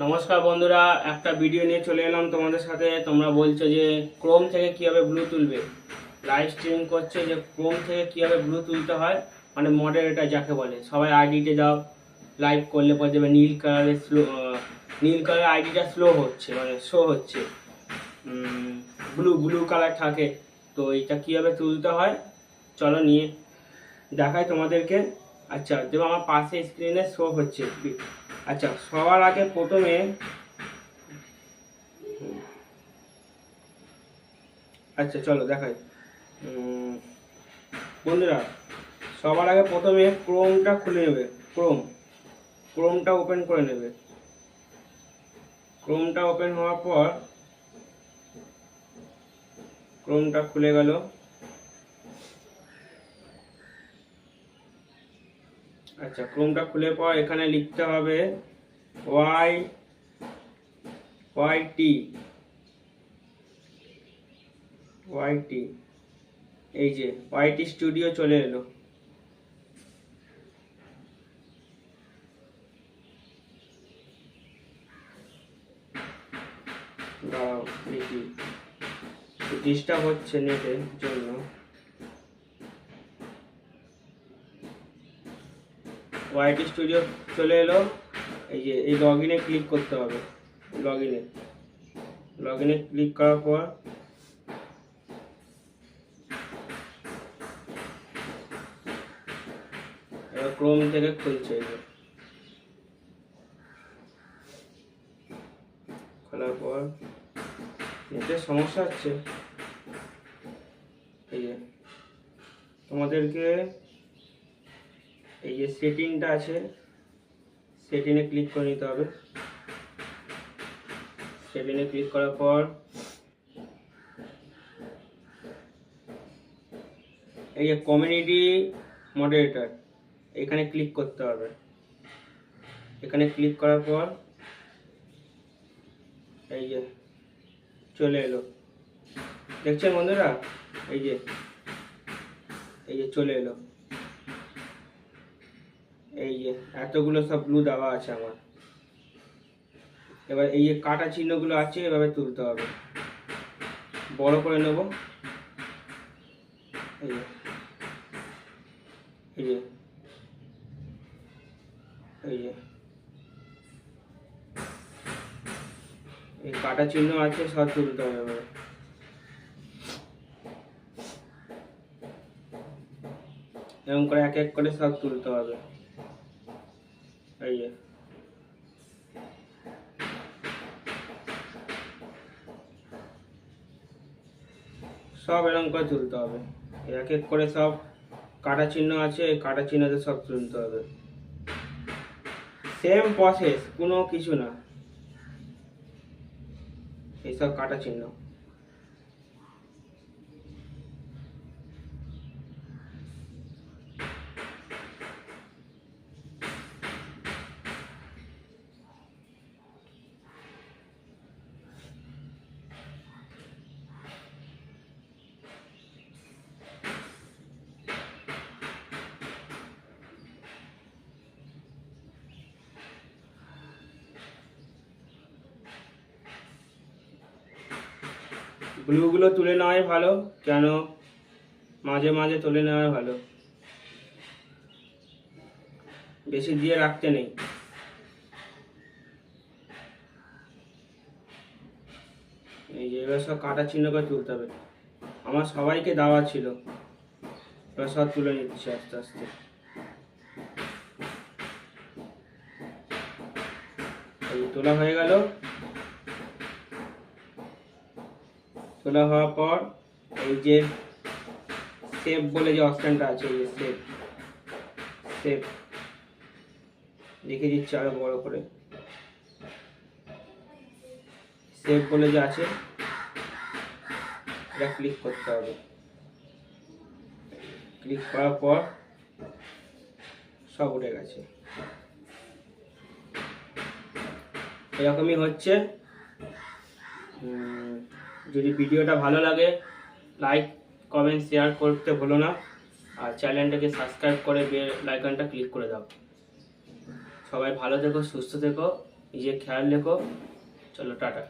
নমস্কার বন্ধুরা, একটা ভিডিও নিয়ে চলে এলাম তোমাদের সাথে। তোমরা বলছো যে ক্রোম থেকে কিভাবে ব্লু তুলবে, লাইভ স্ট্রিম করছে যে ক্রোম থেকে কিভাবে ব্লু তুলতে হয়, মানে মডারেটর যাকে বলে। সবাই আইডিতে যাও, লাইভ করলে পরে যাবে নীল কালারের নীল কালারের আইডিটা স্লো হচ্ছে, মানে শো হচ্ছে, ব্লু ব্লু কালার থাকে। তো এটা কিভাবে তুলতে হয় চলো নিয়ে দেখাই তোমাদেরকে। আচ্ছা, যেমন আমার পাশে স্ক্রিনে শো হচ্ছে। আচ্ছা, সবার আগে প্রথমে আচ্ছা চলো দেখাই। বন্ধুরা, সবার আগে প্রথমে ক্রোমটা খুলে নেবে। ক্রোমটা ওপেন করে নেবে। ক্রোমটা ওপেন হওয়ার পর ক্রোমটা খুলে গেল। আচ্ছা, ক্রোমটা খুলে পর এখানে লিখতে হবে ওয়াইটি। এই যে ওয়াইটি স্টুডিও চলে এলো। দাঁড়াও দেখি, ডিস্টার্ব হচ্ছে নেটের জন্য। ওয়াইটি স্টুডিও চলে এলো। এই যে এই লগ ইনে ক্লিক করতে হবে। লগ ইনে ক্লিক করার পর ক্রোম থেকে খুলছে। এই যে খোলার পর নেটের সমস্যা হচ্ছে। এই যে তোমাদেরকে এই যে সেটিংটা আছে, সেটিংয়ে ক্লিক করে নিতে হবে। সেটিংয়ে ক্লিক করার পর এই যে কমিউনিটি মডারেটর, এখানে ক্লিক করতে হবে। এখানে ক্লিক করার পর এই যে চলে এলো, দেখছেন বন্ধুরা? এই যে চলে এলো। এই যে এতগুলো সব ব্লু দেওয়া আছে আমার। এবার এই যে কাটা চিহ্নগুলো আছে, এভাবে তুলতে হবে। বড় করে নেব। এই যে এই যে এই যে এই কাটা চিহ্ন আছে, সব তুলতে হবে। এবার এরকম করে এক এক করে সব তুলতে হবে। এই যে সব এরকম করে তুলতে হবে। এক এক করে সব কাটা চিহ্ন আছে, এই কাটা চিহ্নতে সব তুলতে হবে। সেম প্রসেস, কোনো কিছু না। এইসব কাটা চিহ্ন। ব্লুগুলো তুলে নেওয়াই ভালো, কেন মাঝে মাঝে তুলে নেওয়াই ভালো, বেশি দিয়ে রাখতে নেই। এই যে এবার সব কাটা চিহ্ন করে তুলতে হবে। আমার সবাইকে দেওয়া ছিল, এবার সব তুলে নিচ্ছি আস্তে আস্তে। এই তোলা হয়ে গেল। তোলা হওয়ার পর এই যে সেভ বলে যে অপশনটা আছে, এই যে সেভ লিখে দিচ্ছি আরো বড় করে। সেভ বলে যে আছে, এটা ক্লিক করতে হবে। ক্লিক করার পর সব উঠে গেছে। এরকমই হচ্ছে। যদি ভিডিওটা ভালো লাগে, লাইক কমেন্ট শেয়ার করতে ভুলো না, আর চ্যানেলটাকে সাবস্ক্রাইব করে বেল আইকনটা ক্লিক করে দাও। সবাই ভালো থেকো, সুস্থ থেকো। নিজে খেয়াল রেখো। চলো টাটা।